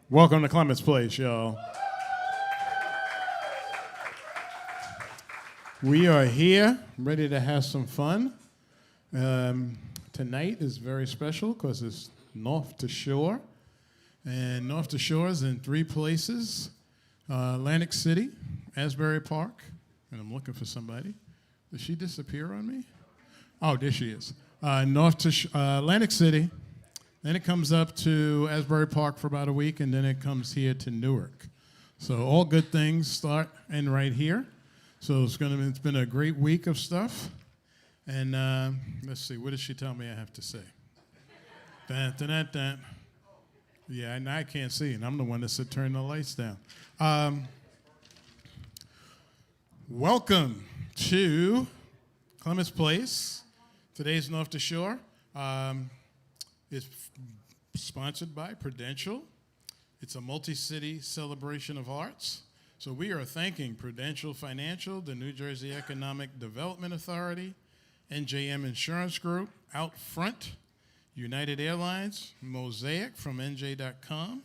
Welcome to Clement's Place, y'all. We are here, ready to have some fun. Tonight is very special because it's North to Shore. And North to Shore is in three places: Atlantic City, Asbury Park, and I'm looking for somebody. Did she disappear on me? Oh, there she is. Atlantic City. Then it comes up to Asbury Park for about a week, and then it comes here to Newark. So all good things start and right here. So it's been a great week of stuff. And let's see, what does she tell me I have to say? Dun, dun, dun, dun. Yeah, and I can't see, and I'm the one that said turn the lights down. Welcome to Clement's Place. Today's North to Shore. It's sponsored by Prudential. It's a multi-city celebration of arts. So we are thanking Prudential Financial, the New Jersey Economic Development Authority, NJM Insurance Group, Out Front, United Airlines, Mosaic from NJ.com,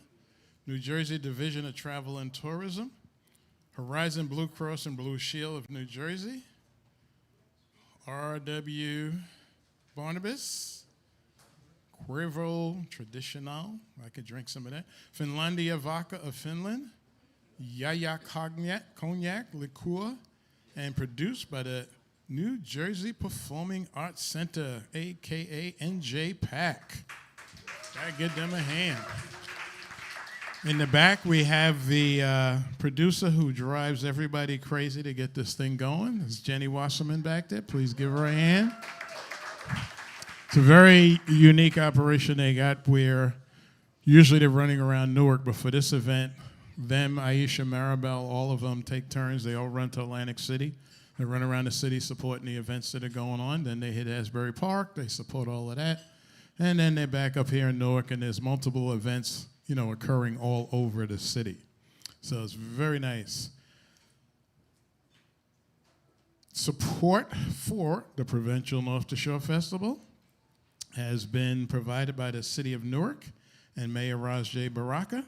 New Jersey Division of Travel and Tourism, Horizon Blue Cross and Blue Shield of New Jersey, R.W. Barnabas, Cuervo Traditional, I could drink some of that, Finlandia Vodka of Finland, Yaya Cognac Liqueur, and produced by the New Jersey Performing Arts Center, a.k.a. NJ PAC. Gotta give them a hand. In the back, we have the producer who drives everybody crazy to get this thing going. It's Jenny Wasserman back there. Please give her a hand. It's a very unique operation they got where usually they're running around Newark, but for this event, them, Aisha, Maribel, all of them take turns. They all run to Atlantic City. They run around the city supporting the events that are going on. Then they hit Asbury Park. They support all of that. And then they're back up here in Newark, and there's multiple events, occurring all over the city. So it's very nice. Support for the Provincial North to Shore Festival has been provided by the City of Newark and Mayor Raj J. Baraka.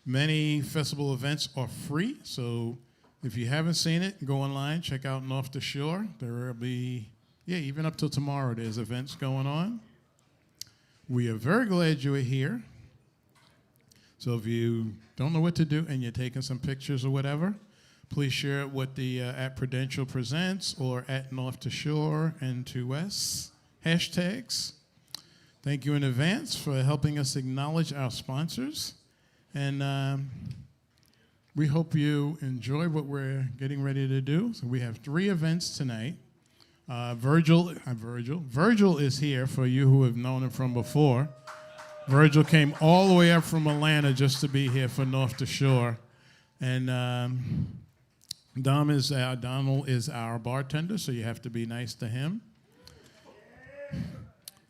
Many festival events are free, so if you haven't seen it, go online, check out North to Shore. There will be, even up till tomorrow, there's events going on. We are very glad you are here. So if you don't know what to do and you're taking some pictures or whatever, please share it with the at Prudential Presents or at North to Shore N2S hashtags. Thank you in advance for helping us acknowledge our sponsors. And we hope you enjoy what we're getting ready to do. So we have 3 events tonight. Virgil is here for you who have known him from before. Virgil came all the way up from Atlanta just to be here for North to Shore. And Donald is our bartender, so you have to be nice to him.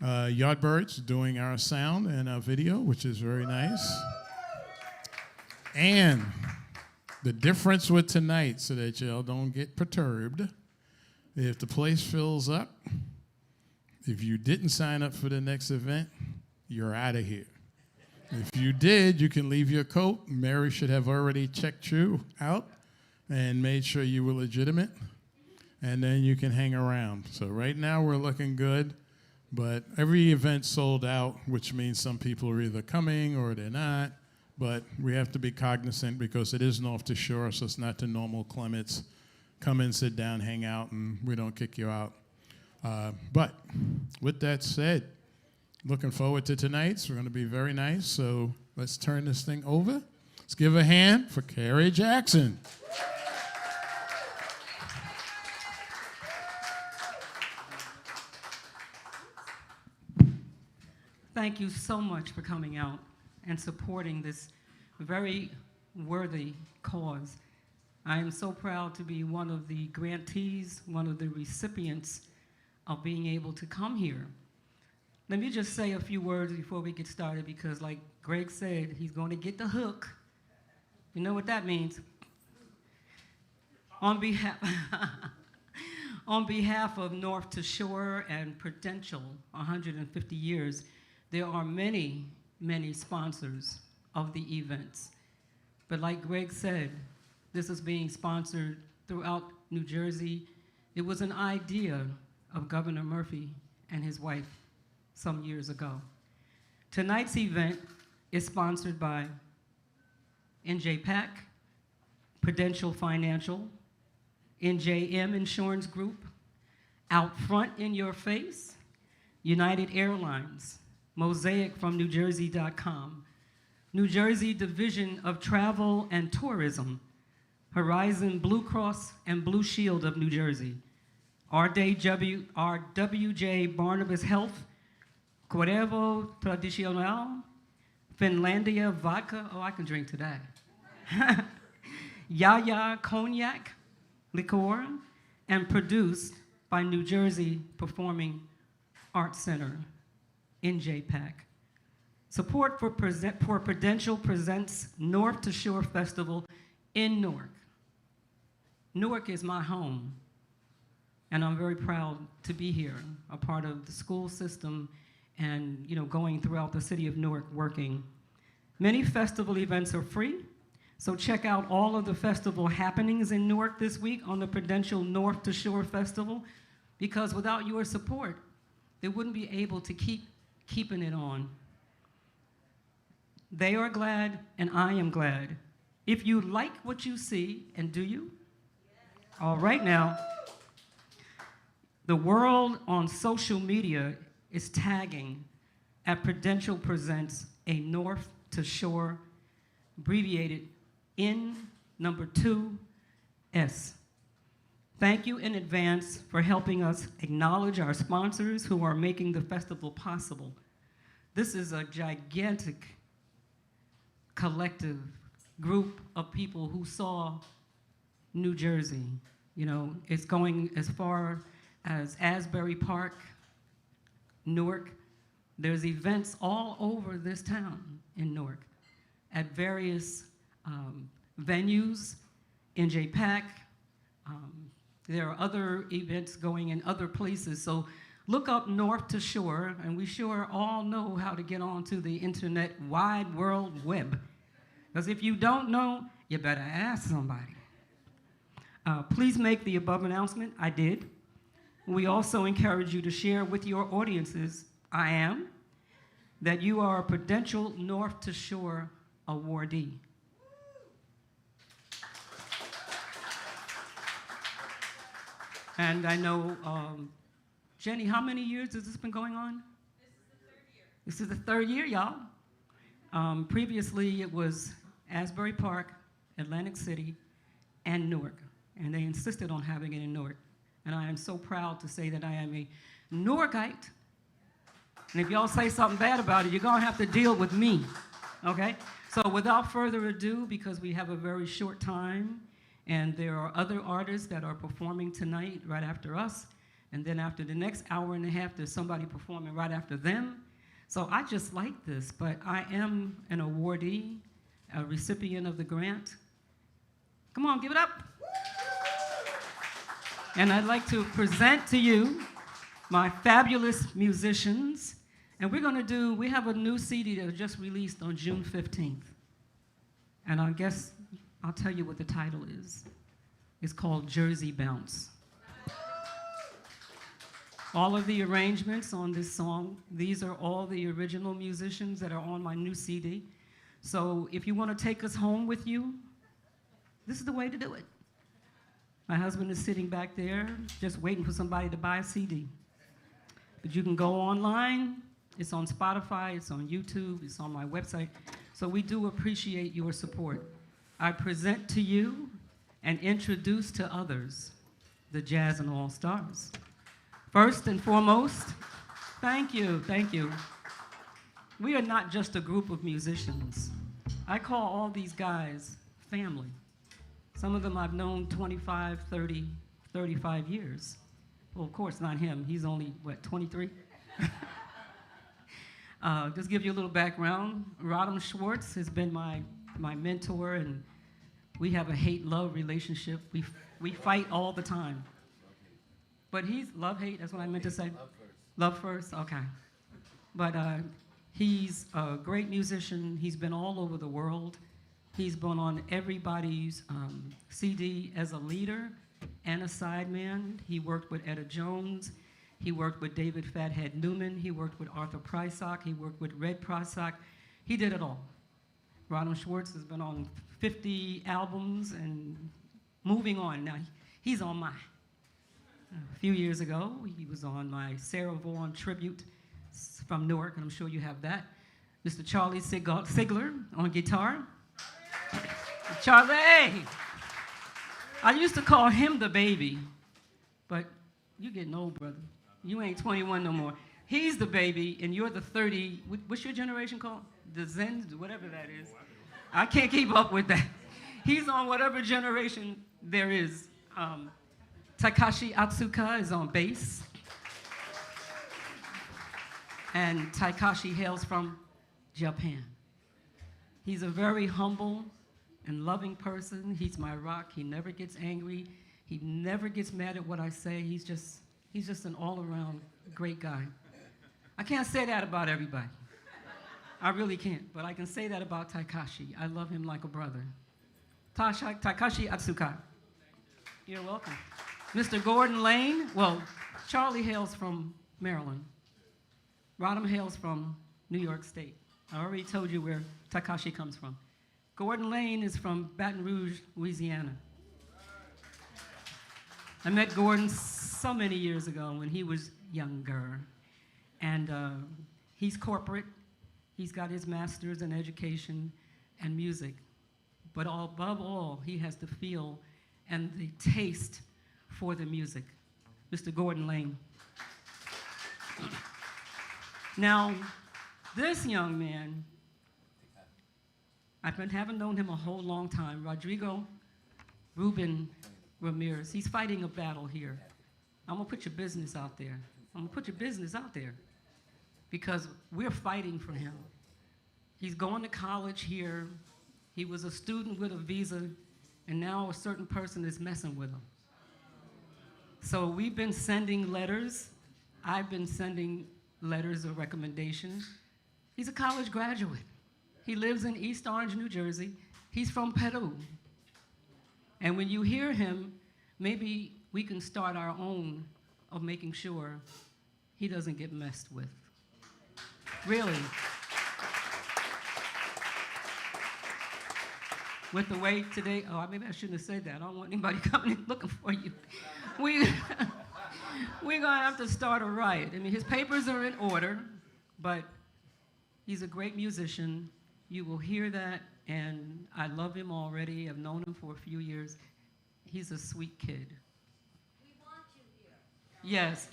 Yardbird's doing our sound and our video, which is very nice. And the difference with tonight, so that y'all don't get perturbed, if the place fills up, if you didn't sign up for the next event, you're out of here. If you did, you can leave your coat. Mary should have already checked you out and made sure you were legitimate, and then you can hang around. So right now we're looking good, but every event sold out, which means some people are either coming or they're not, but we have to be cognizant because it is North to Shore, so it's not the normal Clements. Come in, sit down, hang out, and we don't kick you out. But with that said, looking forward to tonight's. We're going to be very nice, so let's turn this thing over. Let's give a hand for Carrie Jackson. Thank you so much for coming out and supporting this very worthy cause. I am so proud to be one of the grantees, one of the recipients of being able to come here. Let me just say a few words before we get started, because like Greg said, he's going to get the hook. You know what that means? On behalf of North to Shore and Prudential, 150 years, there are many, many sponsors of the events. But like Greg said, this is being sponsored throughout New Jersey. It was an idea of Governor Murphy and his wife some years ago. Tonight's event is sponsored by NJPAC, Prudential Financial, NJM Insurance Group, Out Front in Your Face, United Airlines, Mosaic from NewJersey.com, New Jersey Division of Travel and Tourism, Horizon Blue Cross and Blue Shield of New Jersey, RWJ Barnabas Health, Cuervo Tradicional, Finlandia Vodka, oh, I can drink today, Yaya Cognac Liqueur, and produced by New Jersey Performing Arts Center, NJPAC. Support for Prudential presents North to Shore Festival in Newark. Newark is my home, and I'm very proud to be here, a part of the school system and going throughout the city of Newark working. Many festival events are free, so check out all of the festival happenings in Newark this week on the Prudential North to Shore Festival, because without your support, they wouldn't be able to keep keeping it on. They are glad, and I am glad. If you like what you see, and do you? All right now, the world on social media is tagging at Prudential Presents a North to Shore, abbreviated N2S. Thank you in advance for helping us acknowledge our sponsors who are making the festival possible. This is a gigantic collective group of people who saw New Jersey. It's going as far as Asbury Park, Newark. There's events all over this town in Newark at various venues, NJPAC. There are other events going in other places. So look up North to Shore, and we sure all know how to get onto the internet wide world web. Because if you don't know, you better ask somebody. Please make the above announcement. I did. We also encourage you to share with your audiences, I am, that you are a Prudential North to Shore awardee. And I know, Jenny, how many years has this been going on? This is the third year, y'all. Previously, it was Asbury Park, Atlantic City, and Newark. And they insisted on having it in Newark. And I am so proud to say that I am a Newarkite. And if y'all say something bad about it, you're going to have to deal with me, okay? So without further ado, because we have a very short time, and there are other artists that are performing tonight right after us, and then after the next hour and a half, there's somebody performing right after them. So I just like this, but I am an awardee, a recipient of the grant. Come on, give it up. And I'd like to present to you my fabulous musicians. And we have a new CD that was just released on June 15th. And I guess I'll tell you what the title is. It's called Jersey Bounce. All of the arrangements on this song, these are all the original musicians that are on my new CD. So if you want to take us home with you, this is the way to do it. My husband is sitting back there just waiting for somebody to buy a CD. But you can go online. It's on Spotify. It's on YouTube. It's on my website. So we do appreciate your support. I present to you and introduce to others the Jazzin All-Stars. First and foremost, thank you. We are not just a group of musicians. I call all these guys family. Some of them I've known 25, 30, 35 years. Well, of course, not him. He's only, 23? Just give you a little background. Radam Schwarx has been my mentor, and we have a hate-love relationship. We fight all the time. But he's love-hate, that's what I meant to say? Love first. Okay. But He's a great musician. He's been all over the world. He's been on everybody's CD as a leader and a sideman. He worked with Etta Jones. He worked with David Fathead Newman. He worked with Arthur Prysock. He worked with Red Prysock. He did it all. Radam Schwarx has been on 50 albums and moving on. Now, he's on my. A few years ago, he was on my Sarah Vaughan tribute from Newark, and I'm sure you have that. Mr. Charlie Sigler on guitar. Charlie! I used to call him the baby, but you're getting old, brother. You ain't 21 no more. He's the baby, and you're the 30, what's your generation called? The Zen, whatever that is. I can't keep up with that. He's on whatever generation there is. Takashi Otsuka is on bass. And Takashi hails from Japan. He's a very humble and loving person. He's my rock. He never gets angry. He never gets mad at what I say. He's just an all-around great guy. I can't say that about everybody. I really can't, but I can say that about Takashi. I love him like a brother. Takashi Otsuka. You're welcome. Mr. Gordon Lane, well, Charlie hails from Maryland. Radam hails from New York State. I already told you where Takashi comes from. Gordon Lane is from Baton Rouge, Louisiana. I met Gordon so many years ago when he was younger. And he's corporate. He's got his master's in education and music. But above all, he has the feel and the taste for the music. Mr. Gordon Lane. Now, this young man, haven't known him a whole long time. Rodrigo Romero. He's fighting a battle here. I'm gonna put your business out there. I'm gonna put your business out there because we're fighting for him. He's going to college here. He was a student with a visa, and now a certain person is messing with him. So we've been sending letters. I've been sending letters of recommendation. He's a college graduate. He lives in East Orange, New Jersey. He's from Peru. And when you hear him, maybe we can start our own of making sure he doesn't get messed with. Really. With the way today, maybe I shouldn't have said that. I don't want anybody coming in looking for you. We're gonna have to start a riot. I mean, his papers are in order, but he's a great musician. You will hear that, and I love him already. I've known him for a few years. He's a sweet kid. We want you here. Yes.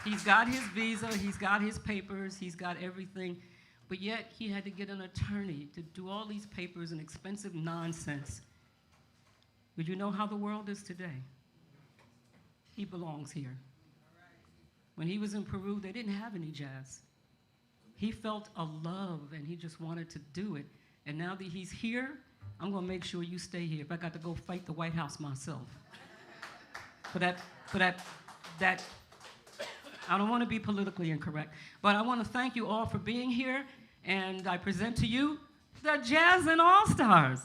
He's got his visa, he's got his papers, he's got everything, but yet he had to get an attorney to do all these papers and expensive nonsense. But you know how the world is today? He belongs here. When he was in Peru, they didn't have any jazz. He felt a love, and he just wanted to do it. And now that he's here, I'm gonna make sure you stay here. If I got to go fight the White House myself. For that, I don't want to be politically incorrect, but I want to thank you all for being here, and I present to you the Jazzin All-Stars.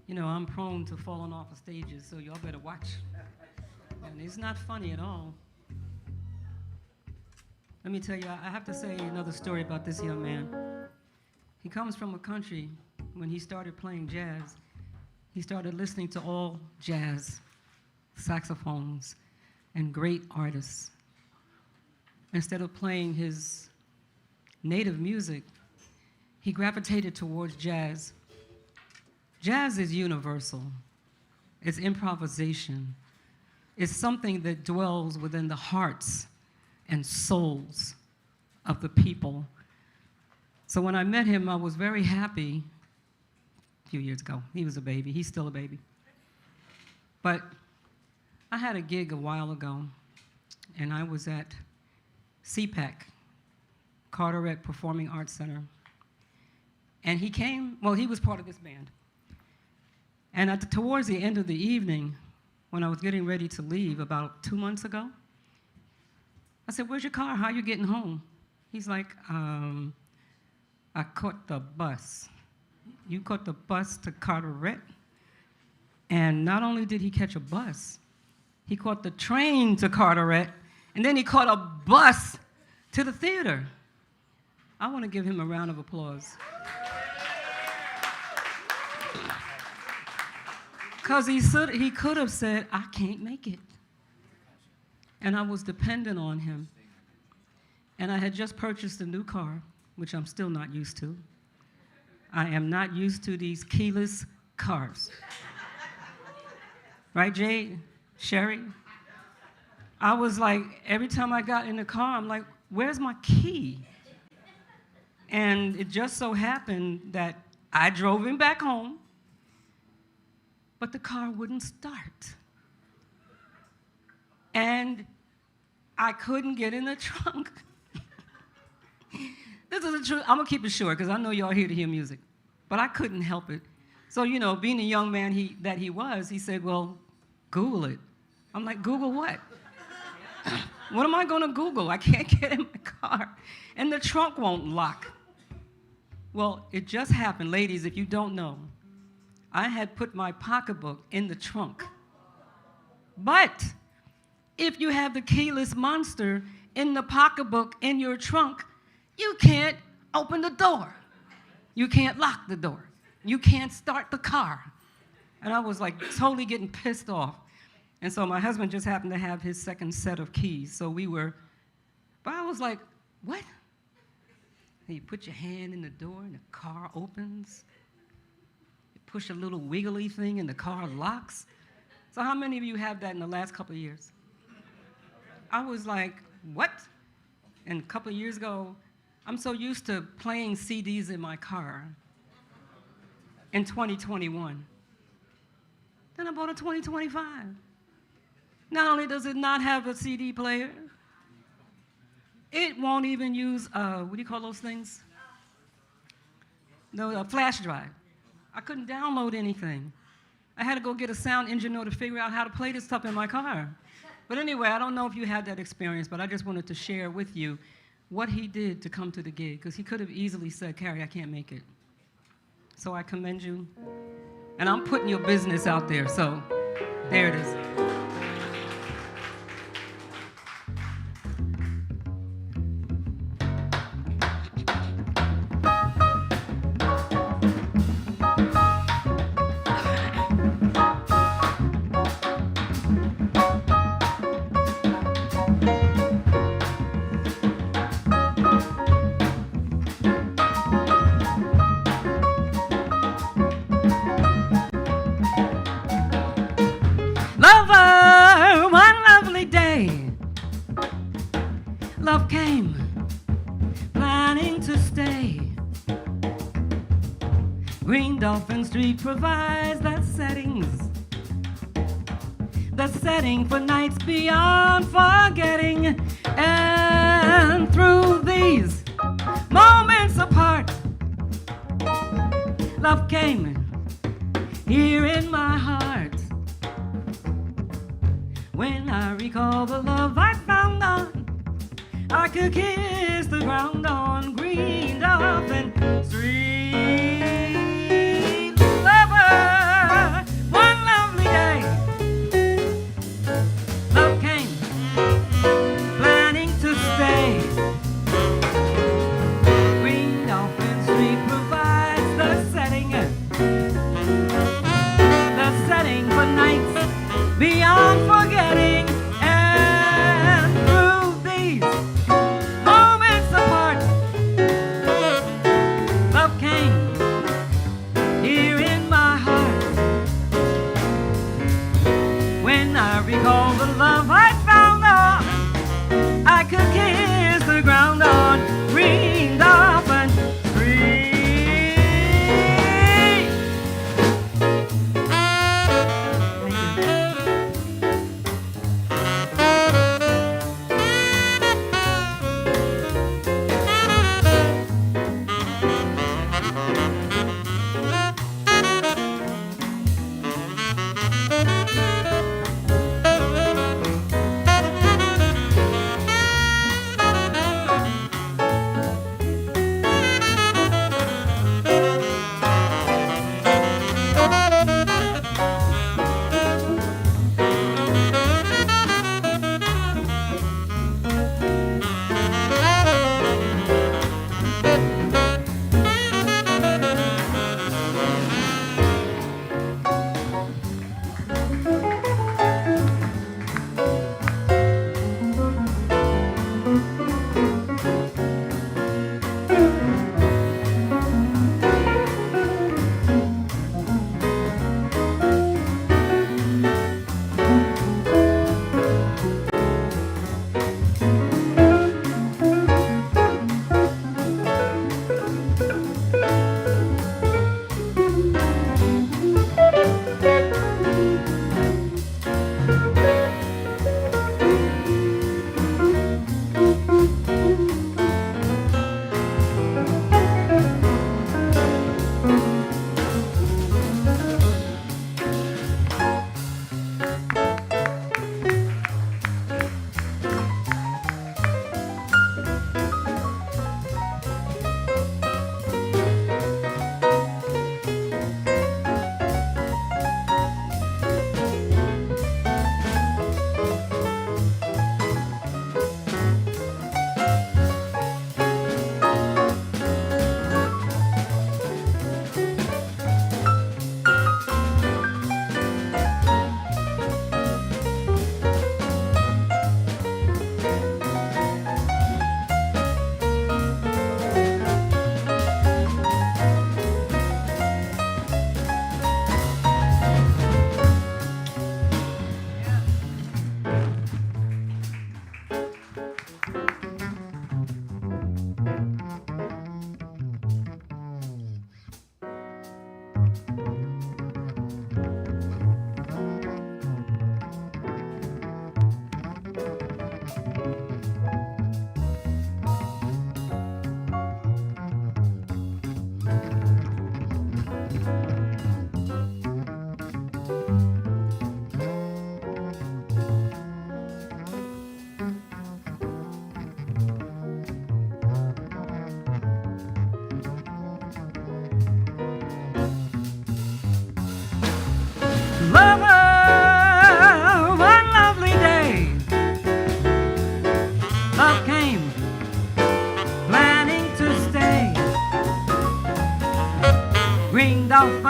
You know, I'm prone to falling off of stages, so y'all better watch. And it's not funny at all. Let me tell you, I have to say another story about this young man. He comes from a country, when he started playing jazz, he started listening to all jazz, saxophones, and great artists. Instead of playing his native music, he gravitated towards jazz. Jazz is universal. It's improvisation. It's something that dwells within the hearts and souls of the people. So when I met him, I was very happy a few years ago. He was a baby. He's still a baby. But I had a gig a while ago, and I was at CPAC, Carteret Performing Arts Center. And he came, well, he was part of this band. And towards the end of the evening, when I was getting ready to leave about 2 months ago, I said, "Where's your car? How are you getting home?" He's like, "I caught the bus." You caught the bus to Carteret? And not only did he catch a bus, he caught the train to Carteret, and then he caught a bus to the theater. I want to give him a round of applause. Because he could have said, "I can't make it." And I was dependent on him. And I had just purchased a new car, which I'm still not used to. I am not used to these keyless cars. Right, Jay? Sherry? I was like, every time I got in the car, I'm like, "Where's my key?" And it just so happened that I drove him back home, but the car wouldn't start. And I couldn't get in the trunk. This is the truth. I'm gonna keep it short because I know y'all here to hear music, but I couldn't help it. So, you know, being the young man that he was, he said, "Well, Google it." I'm like, "Google what?" What am I gonna Google? I can't get in my car, and the trunk won't lock. Well, it just happened, ladies, if you don't know, I had put my pocketbook in the trunk. But if you have the keyless monster in the pocketbook in your trunk, you can't open the door. You can't lock the door. You can't start the car. And I was like totally getting pissed off. And so my husband just happened to have his second set of keys. So but I was like, "What?" And you put your hand in the door and the car opens. You push a little wiggly thing and the car locks. So how many of you have that in the last couple of years? I was like, what? And a couple of years ago, I'm so used to playing CDs in my car in 2021. Then I bought a 2025. Not only does it not have a CD player, it won't even use, what do you call those things? No, a flash drive. I couldn't download anything. I had to go get a sound engineer to figure out how to play this stuff in my car. But anyway, I don't know if you had that experience, but I just wanted to share with you what he did to come to the gig, because he could have easily said, Carrie, I can't make it. So I commend you. And I'm putting your business out there, so there it is. Lover, one lovely day, love came, planning to stay. Green Dolphin Street provides the setting for nights beyond forgetting. And through these moments apart, love came here in my heart. When I recall the love I found on, I could kiss the ground on Green Dolphin Street. Lover, one lovely day, love came, planning to stay. Green Dolphin Street provides the setting for nights beyond forgetting. And through these moments apart, love came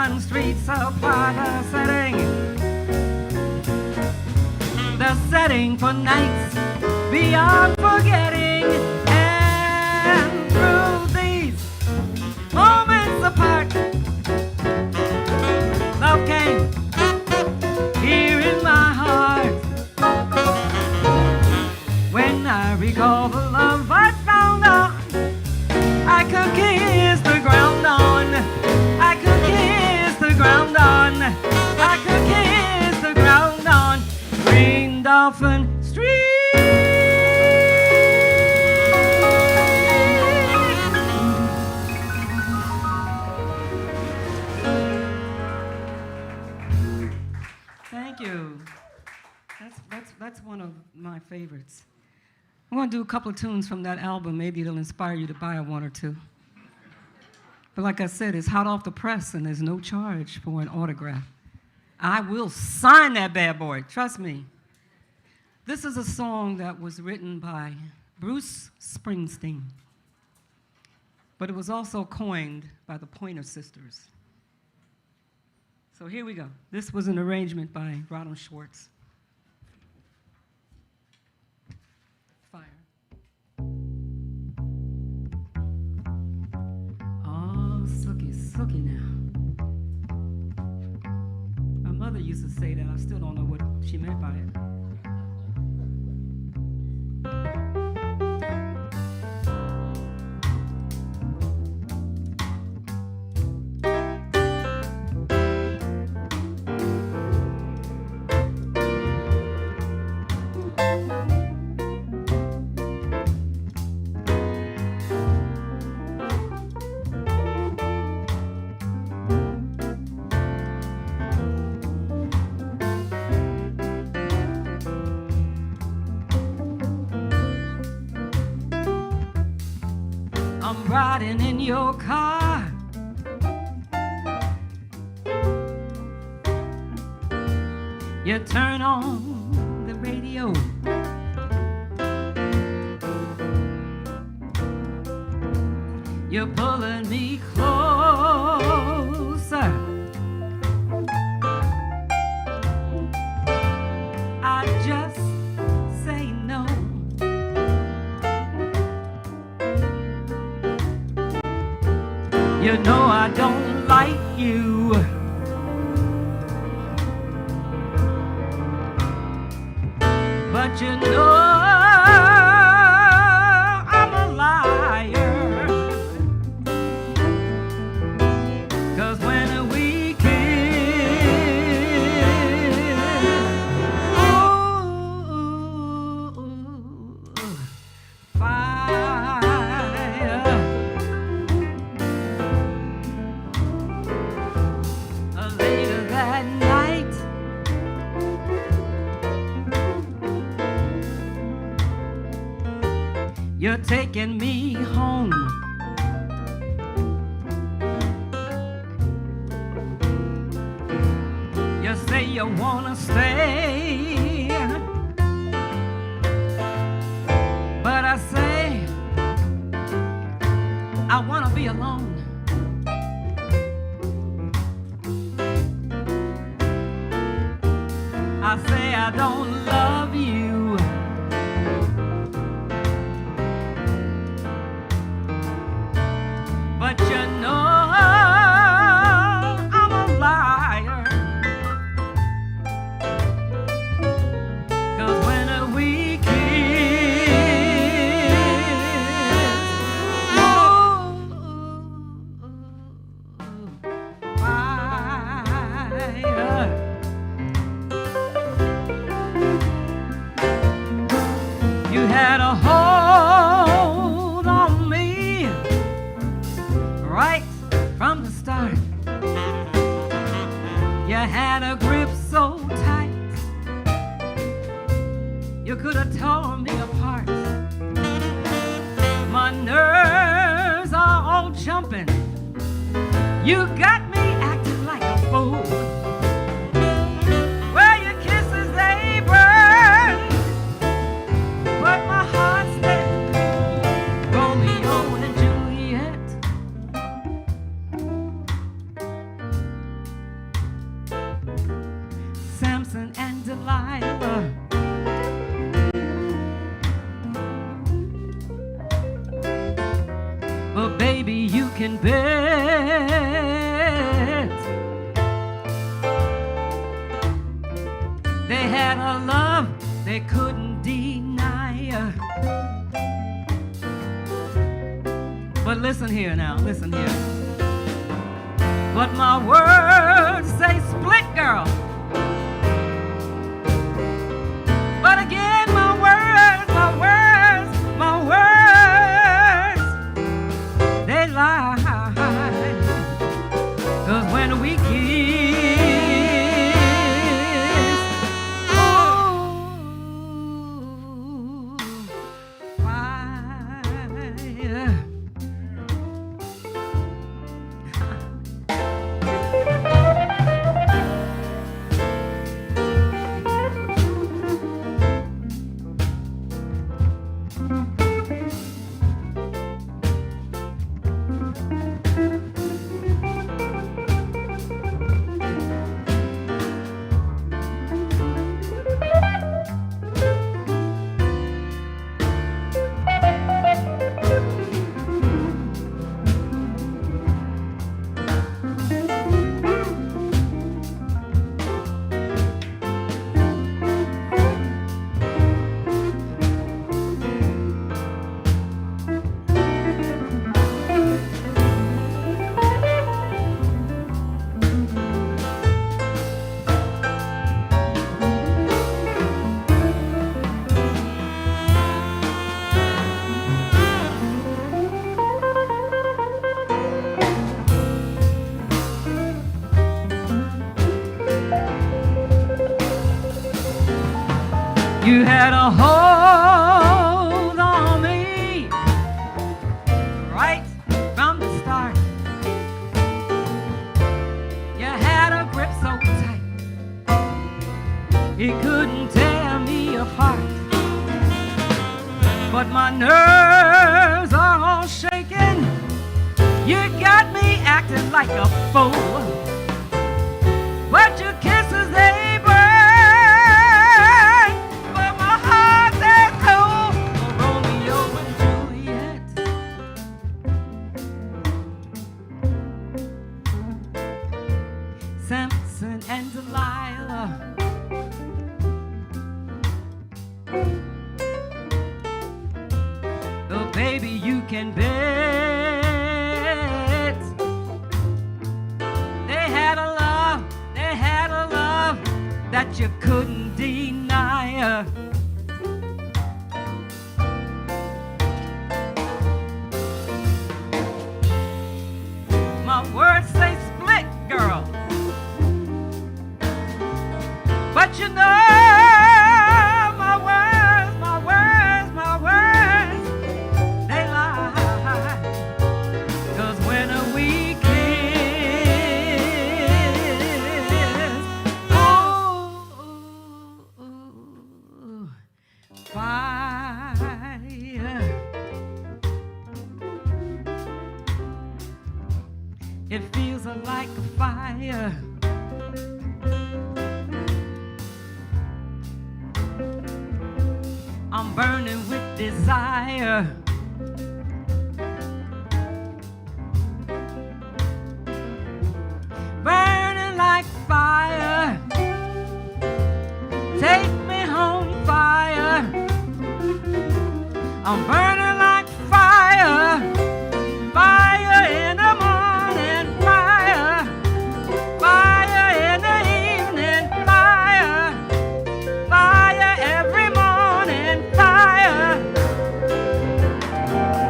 one street supply the setting for nights beyond forgetting. And through these moments apart, love came here in my heart. When I recall the love I found on, I could kiss the ground on. I could kiss the ground on. I could kiss the ground on Green Dolphin Street. Thank you. That's one of my favorites. I'm going to do a couple of tunes from that album. Maybe it'll inspire you to buy one or two. But like I said, it's hot off the press, and there's no charge for an autograph. I will sign that bad boy, trust me. This is a song that was written by Bruce Springsteen, but it was also coined by the Pointer Sisters. So here we go. This was an arrangement by Radam Schwarx. Fire. Oh, sookie now. My mother used to say that. I still don't know what she meant by it. Riding in your car, you turn on the radio, you're pulling me closer. I just say no. You know I don't like you, but you know I'm a liar. 'Cause when we kiss, ooh, fire. Later that night, you're taking me home. You say you wanna stay, but I say I wanna be alone. I say I don't love you, but you know I'm a liar. 'Cause when we kiss, fire. You had a hold on me right from the start. You had a grip so tight, you could have torn me apart. My nerves are all jumping. You got me acting like a fool. Well, your kisses, they burn, but my heart's dead. Romeo and Juliet. can bet. They had a love they couldn't deny. But listen here now, listen here. But my words say split, girl. But again, my words, they lie. 'Cause when we kiss, oh, fire. You had a hold on me right from the start. You had a grip so tight it couldn't tear me apart. But my nerves are all shaking. You got me acting like a fool. But your kisses, they burn. Samson and Delilah. Oh, baby, you can bet. They had a love that you couldn't deny. My words say split, girl. But you know my words, they lie. 'Cause when we kiss, oh, fire. It feels like a fire. I'm burning with desire. Burning like fire. Take me home, fire. I'm burning like fire. Fire in the morning, fire. Fire in the evening, fire. Fire every morning, fire.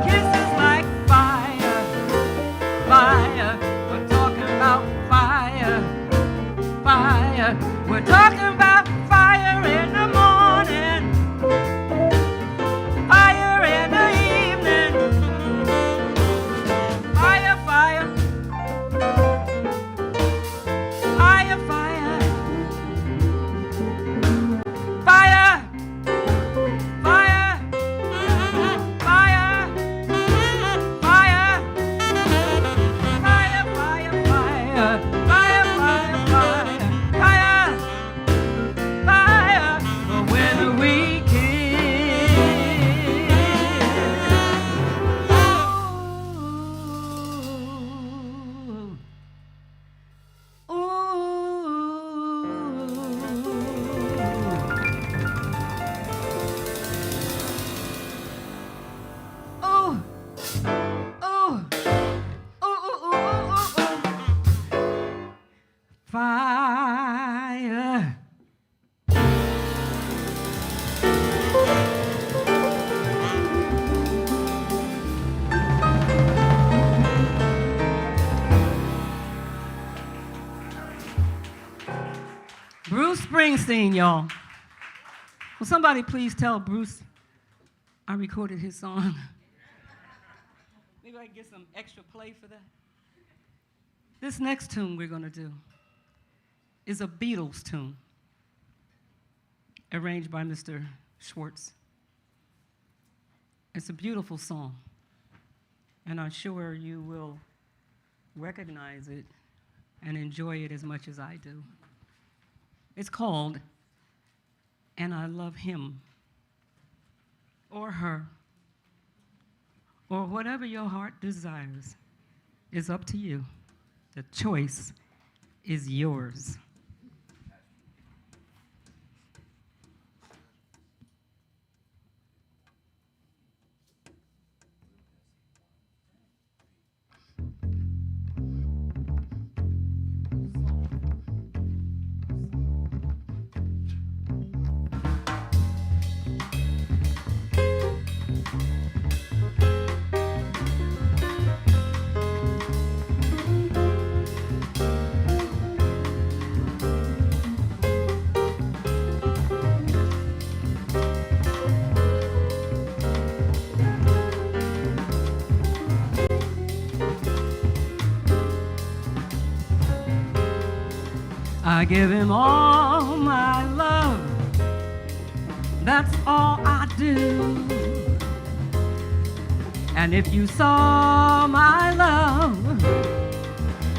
Kisses like fire, fire. We're talking about fire, fire. We're talking about fire in the morning, fire in the Springsteen, y'all. Will somebody please tell Bruce I recorded his song? Maybe I can get some extra play for that. This next tune we're going to do is a Beatles tune, arranged by Mr. Schwarx. It's a beautiful song, and I'm sure you will recognize it and enjoy it as much as I do. It's called And I Love Him, or Her, or whatever your heart desires is up to you. The choice is yours. I give him all my love, that's all I do. And if you saw my love,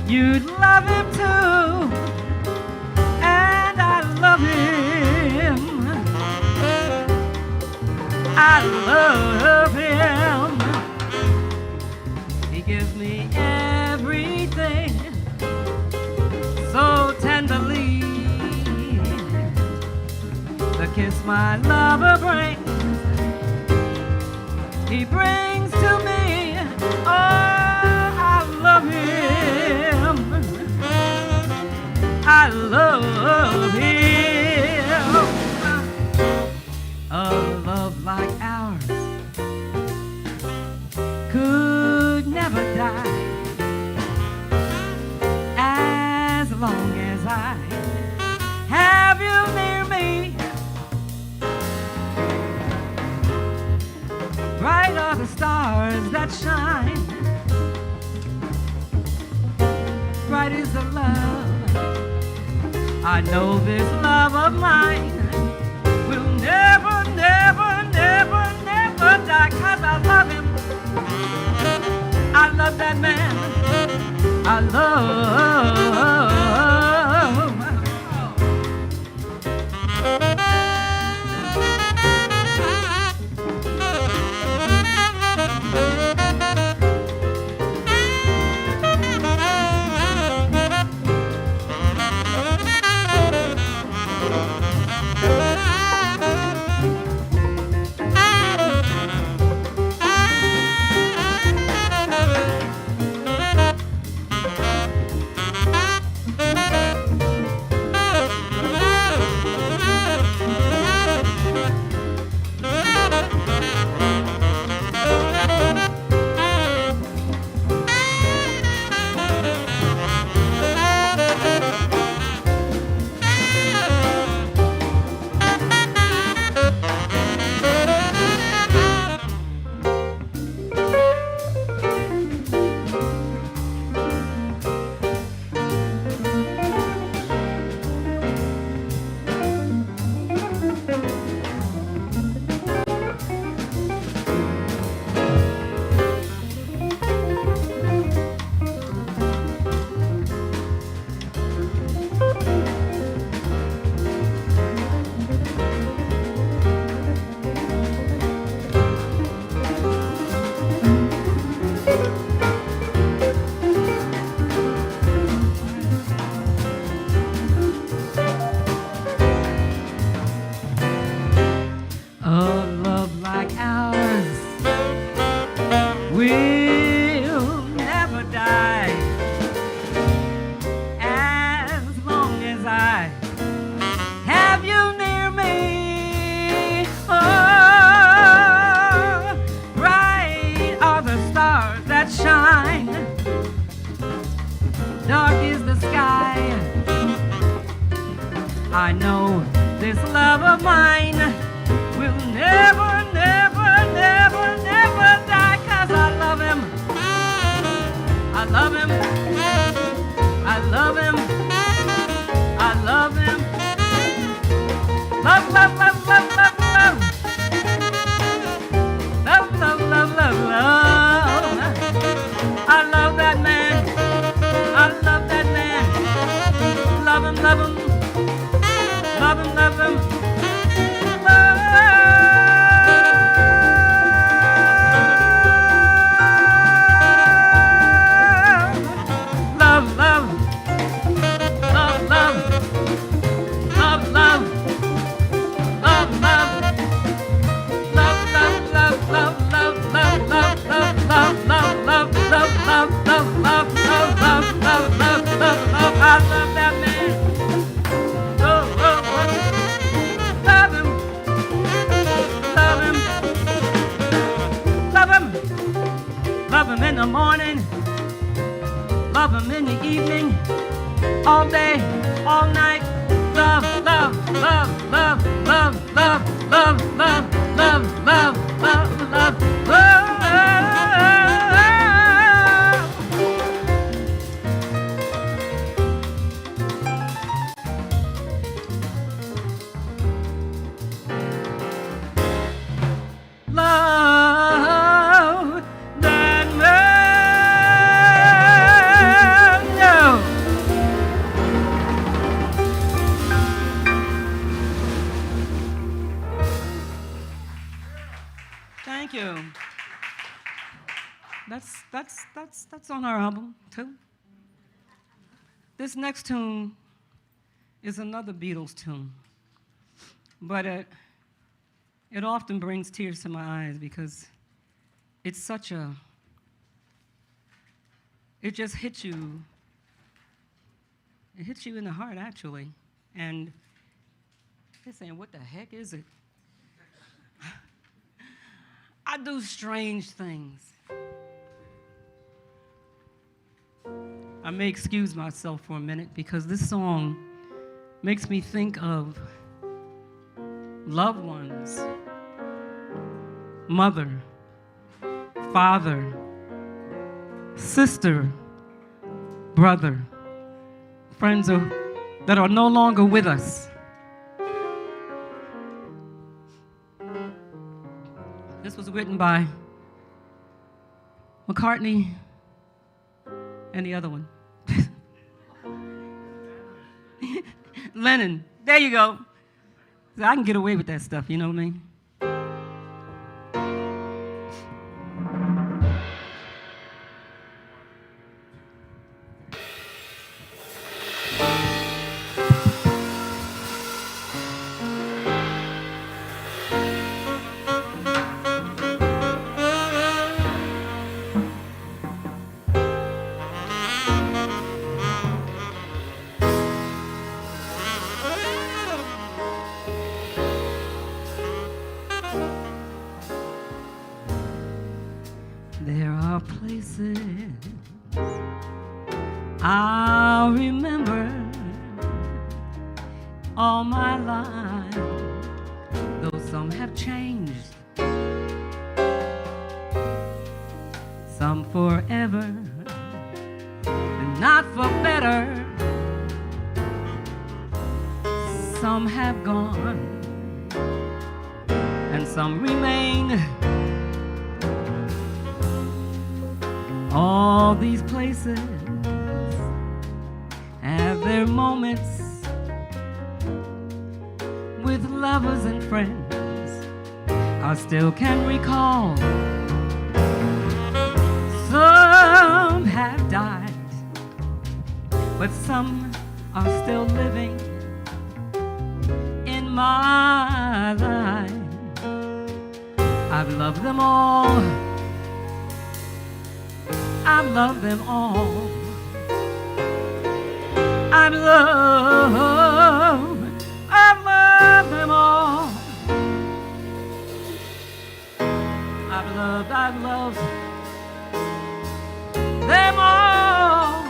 you'd love him too. And I love him, I love him. He gives me everything so tenderly, the kiss my lover brings, he brings to me. Oh, I love him, I love him. A love like ours could never die, as long as I have you near me. Bright are the stars that shine, bright is the love. I know this love of mine will never, never, never, never die, 'cause I love him. I love that man. I love. I know Love him in the morning, love him in the evening, all day, all night. Love, love, love, love, love, love, love, love, love, love, love, love, love. Love that man. No. Thank you. That's on our album too. This next tune is another Beatles tune, but it often brings tears to my eyes because it's such a, it just hits you. It hits you in the heart actually, and you're saying, "What the heck is it?" I do strange things. I may excuse myself for a minute because this song makes me think of loved ones, mother, father, sister, brother, friends that are no longer with us. This was written by McCartney and the other one. Lennon. There you go. I can get away with that stuff, you know what I mean? There are places I'll remember all my life, though some have changed, some forever, and not for better. Some have gone, and some remain. All these places have their moments with lovers and friends I still can recall. Some have died, but some are still living in my life. I've loved them all. I've loved them all. I've loved them all. I've loved them all.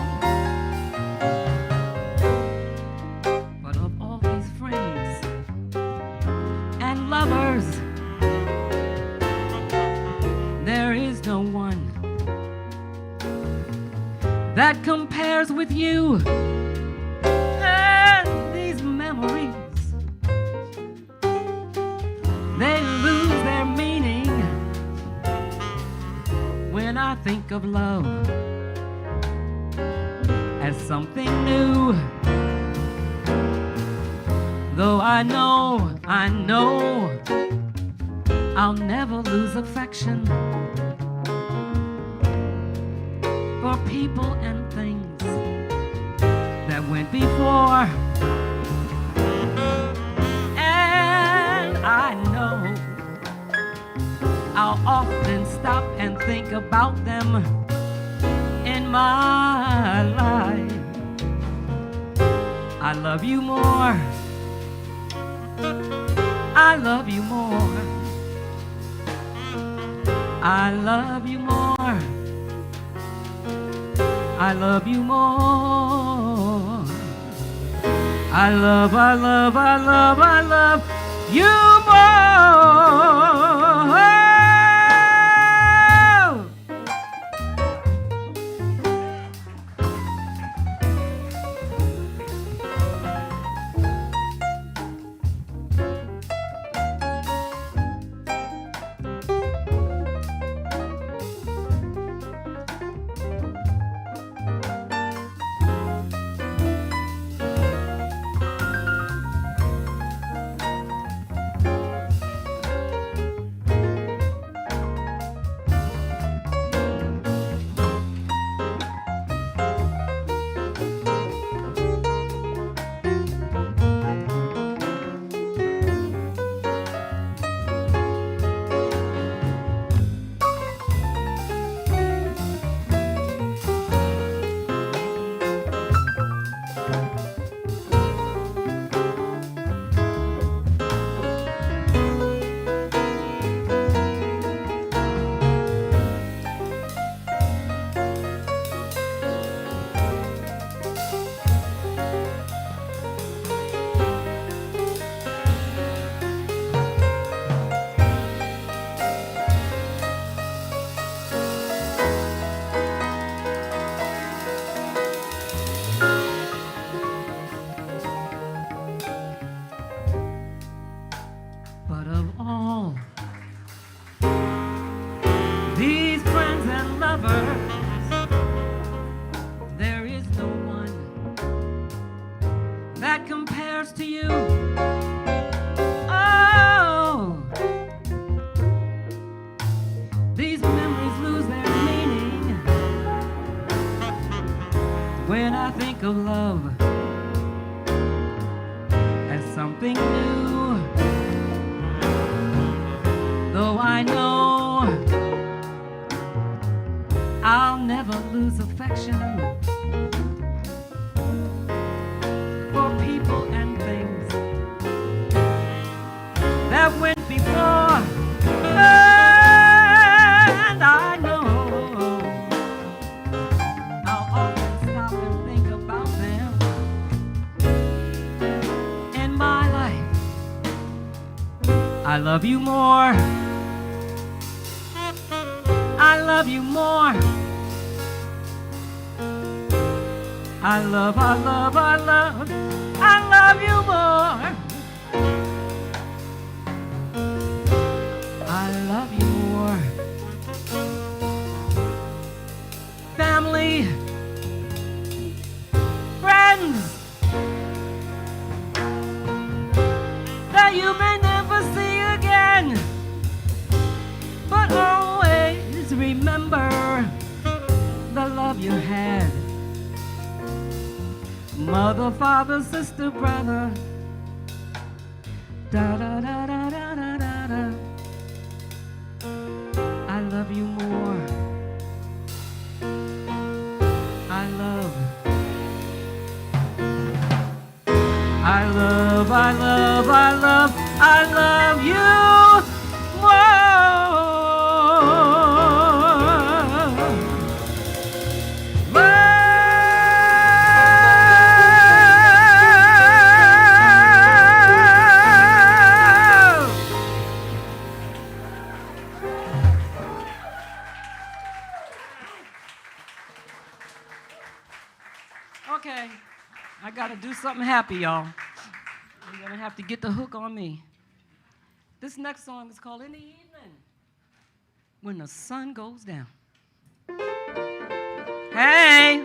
But of all these friends and lovers, there is no one that compares with you. And these memories, they lose their meaning when I think of love as something new. Though I know I'll never lose affection for people and things that went before. And I know I'll often stop and think about them in my life. I love you more. I love you more. I love you more. I love you more. I love you more. But of all these friends and lovers, there is no one that compares to you. Oh, these memories lose their meaning when I think of love as something new. Though I know I'll never lose affection for people and things that went before. And I know I'll often stop and think about them in my life. I love you more. I love you more. I love you more. I love you more. Family, friends that you may never see again, but always remember the love you had. Mother, father, sister, brother. Da da da da da da da da. I love you more. I love you more. Okay, I gotta do something happy, y'all. You're gonna have to get the hook on me. This next song is called In the Evening, When the Sun Goes Down. Hey!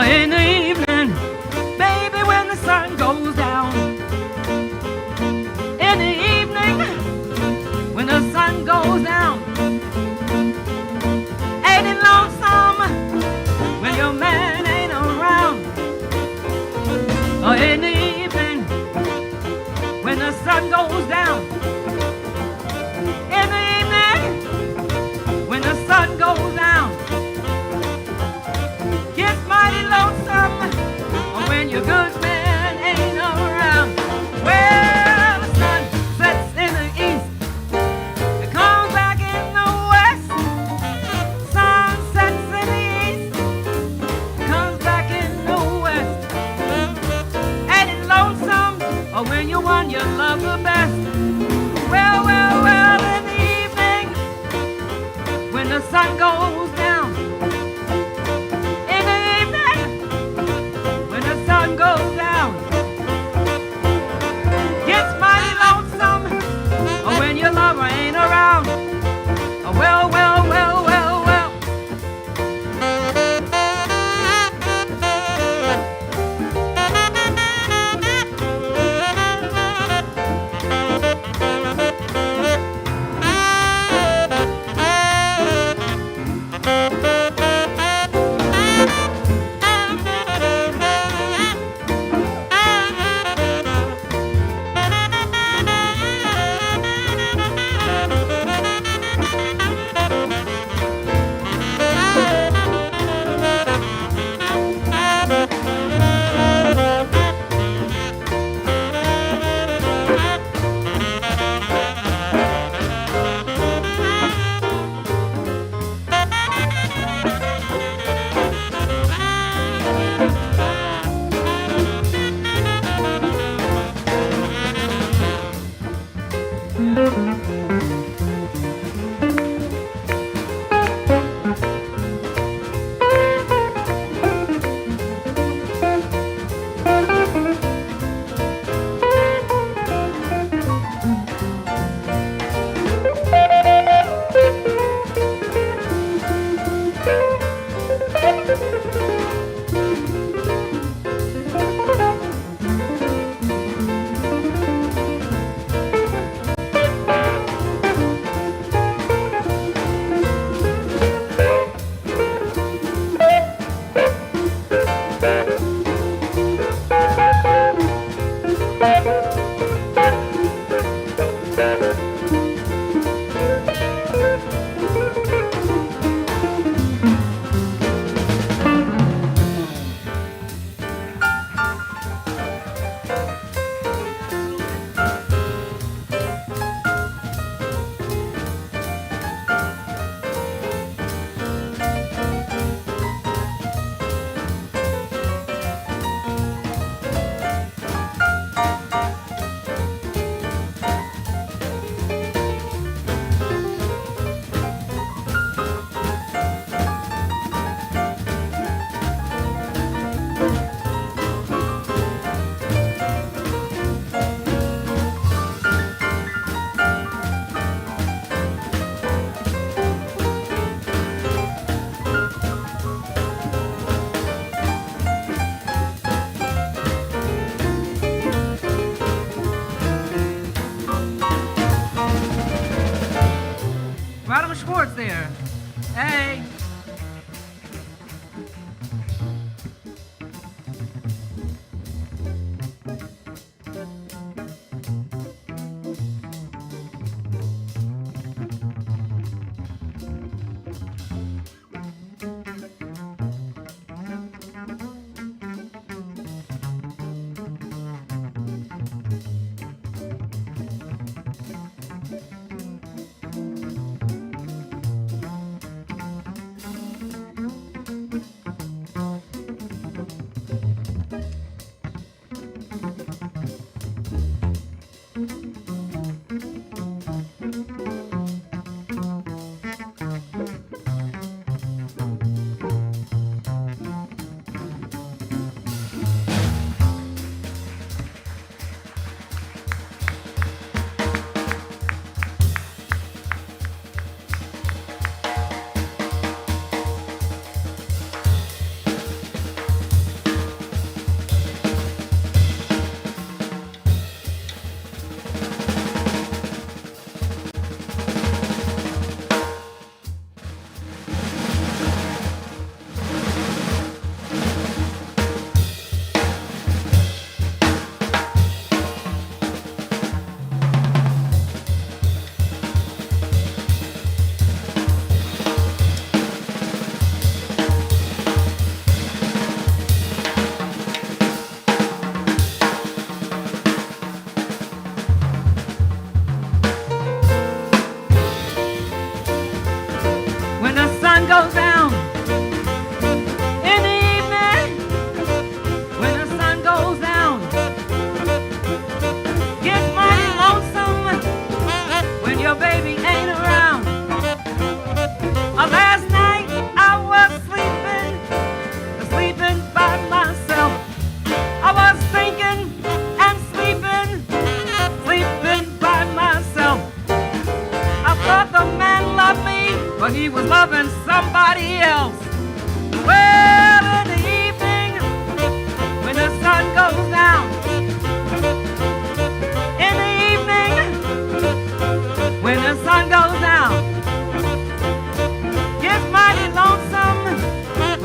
In the evening, baby, when the sun goes down. In the evening, when the sun goes down. Ain't it lonesome when your man ain't around? In the evening,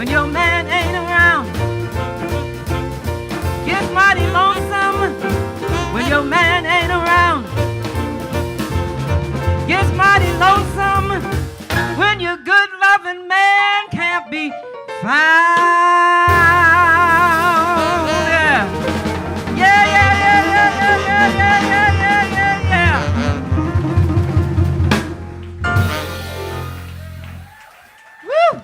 when your man ain't around. Gets mighty lonesome when your man ain't around. Gets mighty lonesome when your good loving man can't be found. Yeah. Yeah, yeah, yeah, yeah, yeah, yeah, yeah, yeah, yeah, yeah. Woo!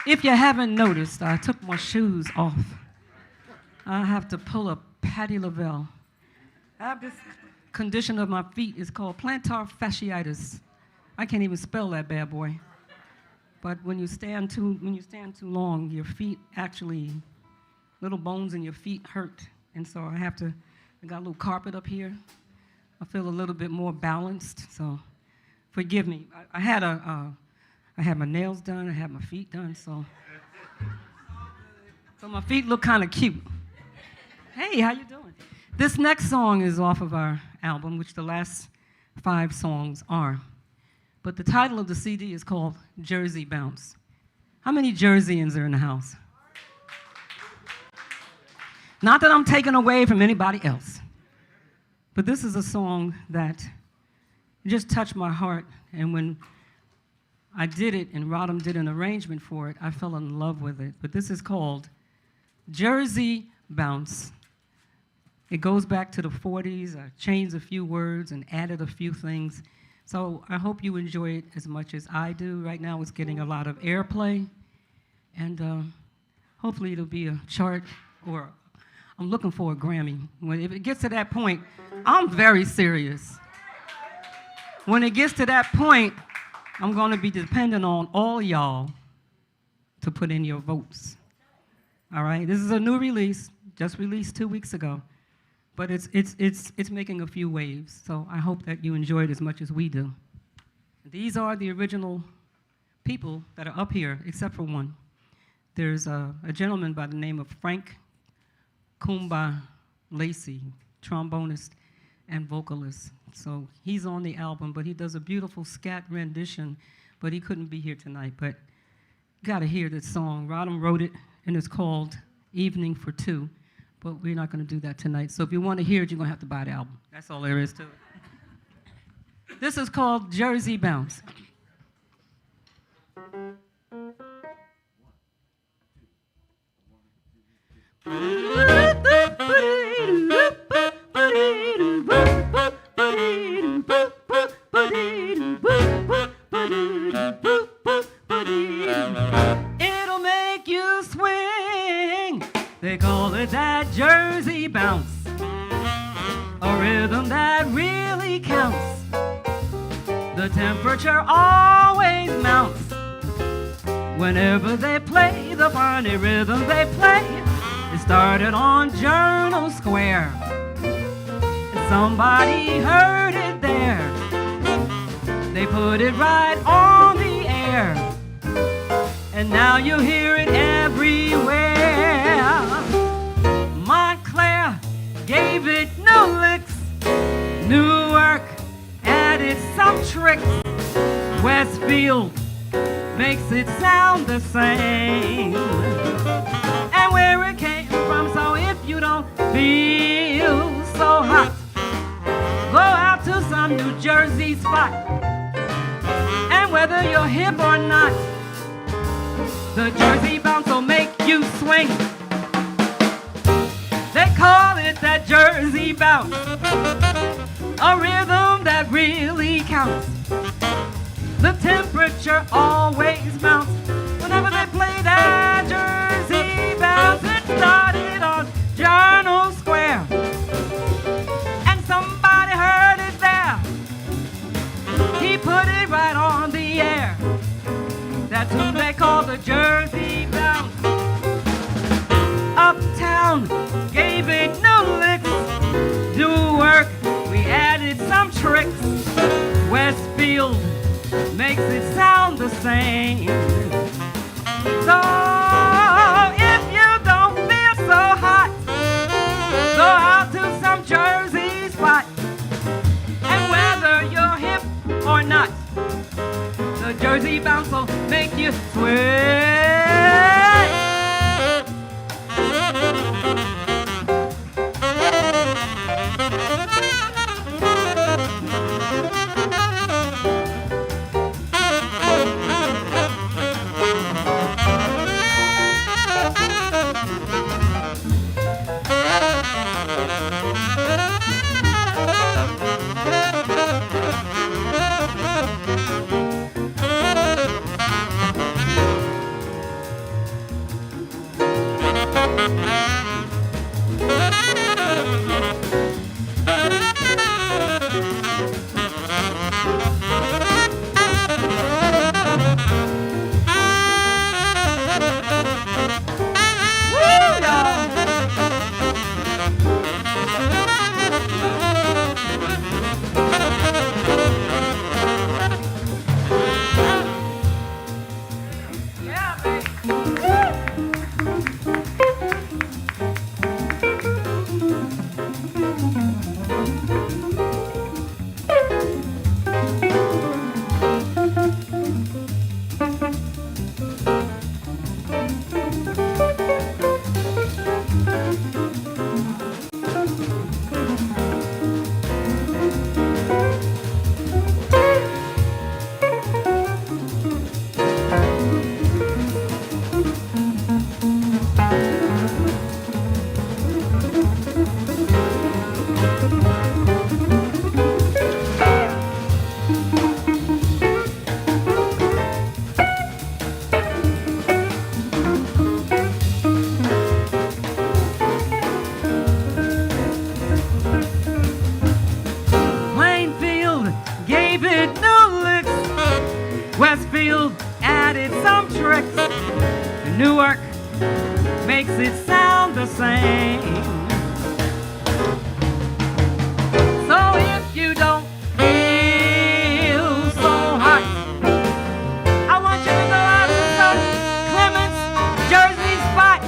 If you haven't noticed, I took my shoes off. I have to pull a Patti LaBelle. I have this condition of my feet. It's called plantar fasciitis. I can't even spell that bad boy. But when you stand too long, your feet actually, little bones in your feet hurt. And so I got a little carpet up here. I feel a little bit more balanced, so forgive me. I had my nails done, I had my feet done, so my feet look kind of cute. Hey, how you doing? This next song is off of our album, which the last 5 songs are. But the title of the CD is called Jersey Bounce. How many Jerseyans are in the house? Not that I'm taking away from anybody else, but this is a song that just touched my heart. And when I did it and Radam did an arrangement for it, I fell in love with it. But this is called Jersey Bounce. It goes back to the 40s. I changed a few words and added a few things. So I hope you enjoy it as much as I do. Right now it's getting a lot of airplay. And hopefully it'll be a chart, or I'm looking for a Grammy. If it gets to that point, I'm very serious. When it gets to that point, I'm going to be dependent on all y'all to put in your votes. All right? This is a new release, just released 2 weeks ago. But it's making a few waves, so I hope that you enjoy it as much as we do. These are the original people that are up here, except for one. There's a gentleman by the name of Frank Kumba Lacey, trombonist and vocalist. So he's on the album, but he does a beautiful scat rendition, but he couldn't be here tonight. But you gotta hear this song. Radam wrote it, and it's called Evening for Two. But we're not going to do that tonight. So if you want to hear it, you're going to have to buy the album. That's all there is to it. This is called Jersey Bounce. It'll make you swing. They call it that Jersey bounce, a rhythm that really counts. The temperature always mounts whenever they play the funny rhythm they play. It started on Journal Square, and somebody heard it there. They put it right on the air, and now you hear it everywhere. Montclair gave it no licks. Newark added some tricks. Westfield makes it sound the same. And where it came from, so if you don't feel so hot, go out to some New Jersey spot. And whether you're hip or not, the Jersey bounce will make you swing. They call it that Jersey bounce, a rhythm that really counts. The temperature always mounts whenever they play that Jersey bounce. It started on Journal Square, and somebody heard it there. He put it right on the air. That's who they call the Jersey bounce. Uptown gave it no licks. Newark, we added some tricks. Westfield makes it sound the same. So if you don't feel so hot, go out to some Jersey spot. And whether you're hip or not, the Jersey bounce will make you sway. Westfield added some tricks. Newark makes it sound the same. So if you don't feel so hot, I want you to go out to some Clements, Jersey spot.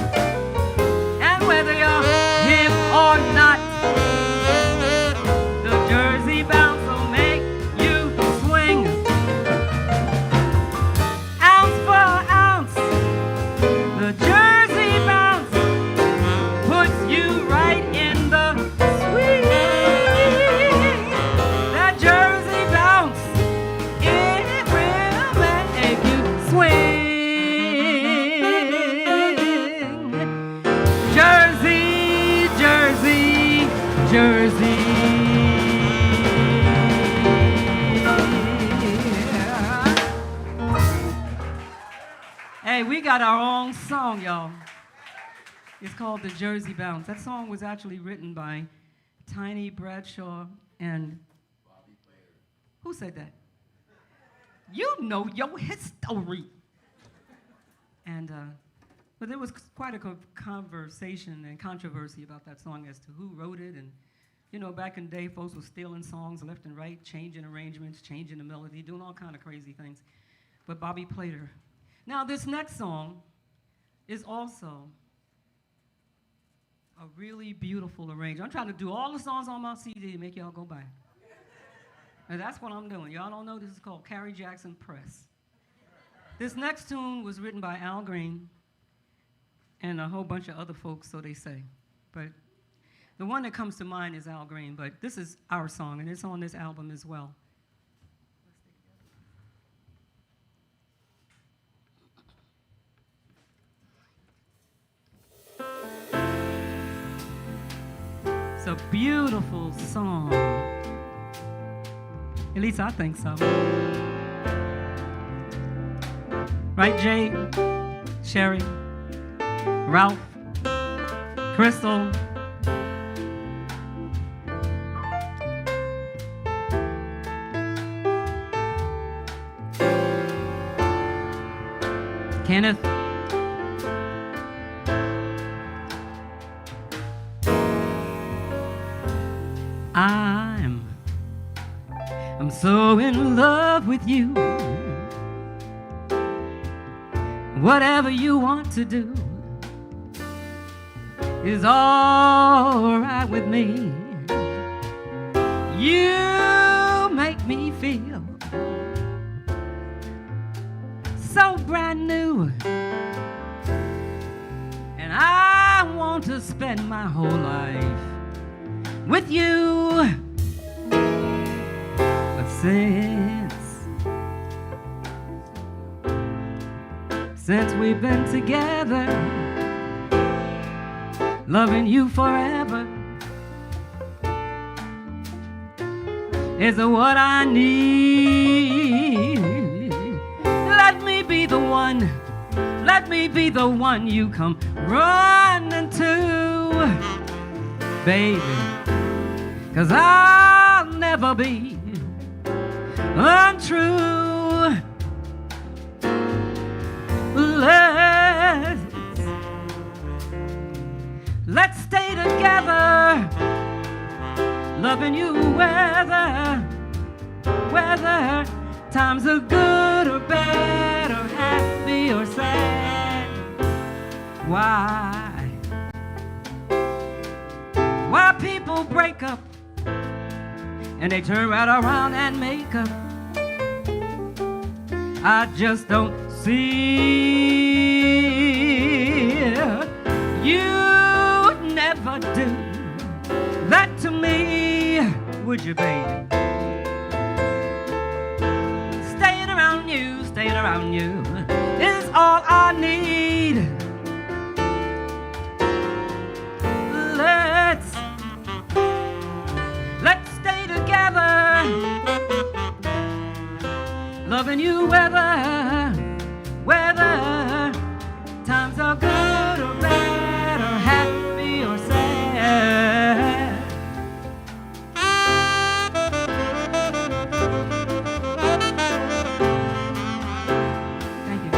And whether you're hip or not, the Jersey bounce will make you swing. Ounce for ounce, the Jersey bounce puts you right in the swing. That Jersey bounce, it will make you swing. Jersey, Jersey, Jersey. Hey, we got our own song, y'all. It's called The Jersey Bounce. That song was actually written by Tiny Bradshaw and Bobby Plater. Who said that? You know your history. And but there was quite a conversation and controversy about that song as to who wrote it. And you know, back in the day, folks were stealing songs left and right, changing arrangements, changing the melody, doing all kind of crazy things. But Bobby Plater. Now, this next song is also a really beautiful arrangement. I'm trying to do all the songs on my CD to make y'all go by. And that's what I'm doing. Y'all don't know this is called Carrie Jackson Press. This next tune was written by Al Green and a whole bunch of other folks, so they say. But the one that comes to mind is Al Green, but this is our song, and it's on this album as well. It's a beautiful song. At least I think so. Right, Jay, Sherry, Ralph, Crystal. Kenneth. I'm so in love with you. Whatever you want to do is all right with me. You make me feel so brand new. And I want to spend my whole life with you. But since we've been together, loving you forever is what I need. Let me be the one, let me be the one you come running to, baby, 'cause I'll never be untrue. Let's stay together, loving you whether times are good or bad or happy or sad. Why people break up and they turn right around and make up, I just don't see. You'd never do that to me, would you, baby? Staying around you is all I need. Let's stay together, loving you whether times are good or bad or happy or sad. Thank you.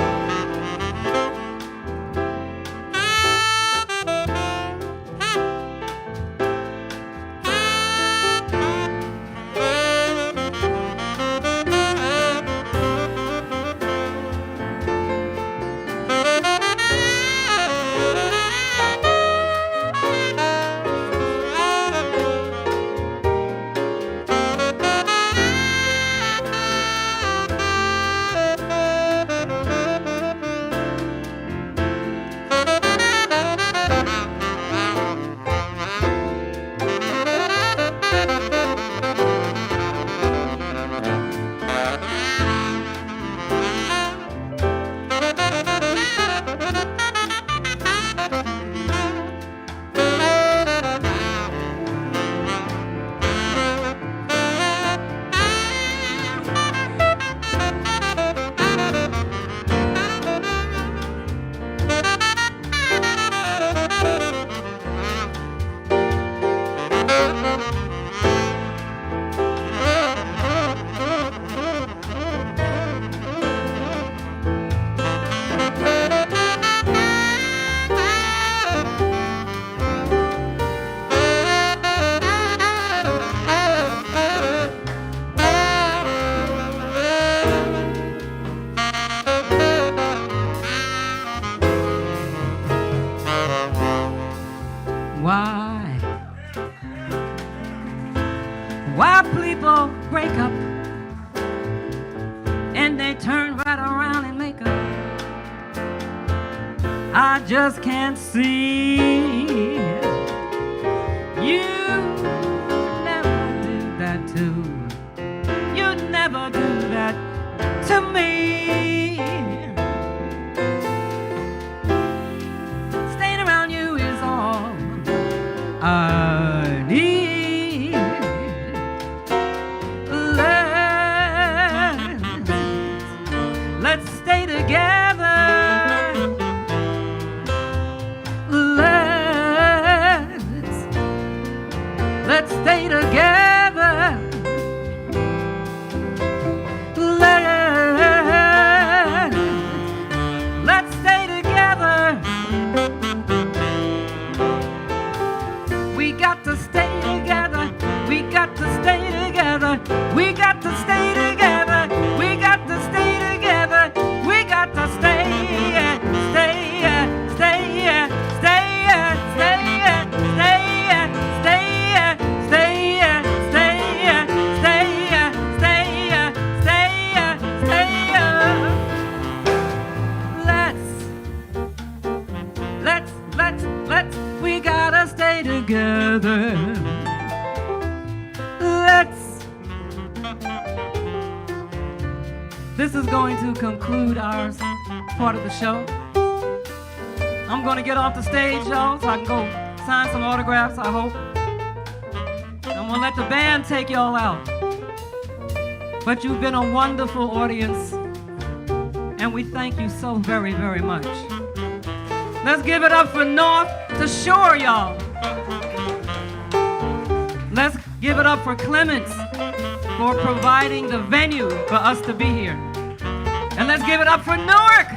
Why people break up and they turn right around and make up, I just can't see. You never do that too. You never do that to me. Staying around you is all I need. Let's stay together. Let's stay together. together. This is going to conclude our part of the show. I'm going to get off the stage, y'all, so I can go sign some autographs, I hope. I'm going to let the band take y'all out. But you've been a wonderful audience, and we thank you so very, very much. Let's give it up for North to Shore, y'all. Let's give it up for Clements for providing the venue for us to be here. And let's give it up for Newark.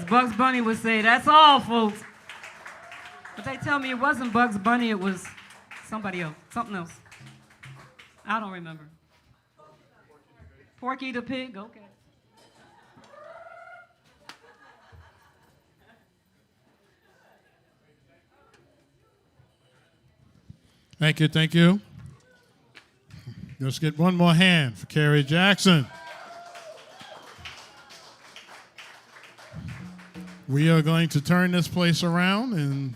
Bugs Bunny would say, that's all, folks. But they tell me it wasn't Bugs Bunny, it was somebody else, something else. I don't remember. Porky the Pig, okay. Thank you, thank you. Let's get one more hand for Carrie Jackson. We are going to turn this place around in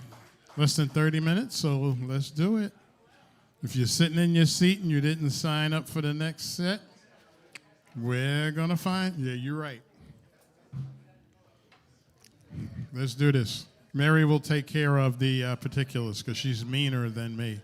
less than 30 minutes, so let's do it. If you're sitting in your seat and you didn't sign up for the next set, we're going to find, yeah, you're right. Let's do this. Mary will take care of the particulars because she's meaner than me.